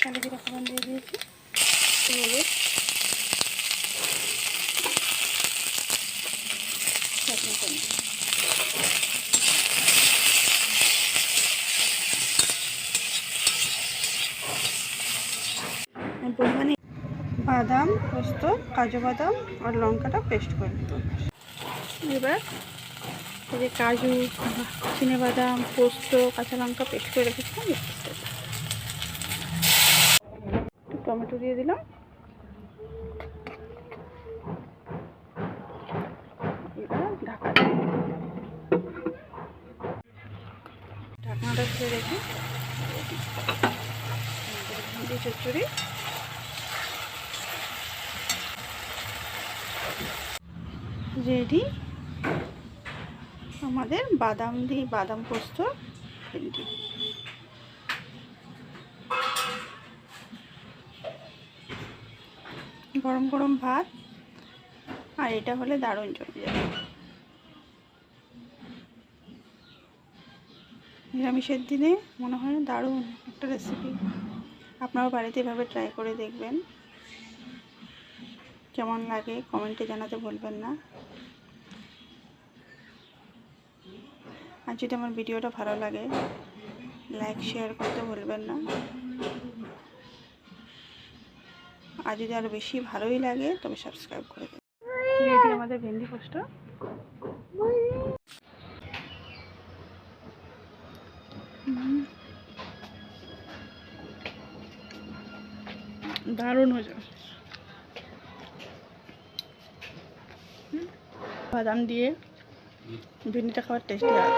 কালো জিরা ফোড়ন দিয়ে দিয়েছি, হলুদ, চাটনি করি, পরিমাণে বাদাম, পোস্ত, কাজু বাদাম আর লঙ্কাটা পেস্ট করে দেব। এবার এই যে কাজু, চিনে বাদাম, পোস্ত, কাঁচা লঙ্কা পেস্ট করে রেখেছিলাম, একটু টমেটো দিয়ে দিলাম, এবার ঢাকনাটা খুলে রেখে ভেন্ডি চচ্চড়ি রেডি। আমাদের বাদাম দিয়ে বাদাম পোস্ত ভেন্ডি। গরম গরম ভাত আর এটা হলে দারুণ জমে যাবে। নিরামিষের দিনে মনে হয় দারুণ একটা রেসিপি। আপনারাও বাড়িতে এভাবে ট্রাই করে দেখবেন, কেমন লাগে কমেন্টে জানাতে ভুলবেন না। আর যদি আমার ভিডিওটা ভালো লাগে লাইক শেয়ার করতে ভুলবেন না। আর যদি আরও বেশি ভালোই লাগে তবে সাবস্ক্রাইব করে দেবেন। রেডি আমাদের ভেন্ডি পোস্ত। দারুণ হয়ে যাবে। বাদাম দিয়ে ভেন্ডিটা খাওয়ার টেস্টি হয়।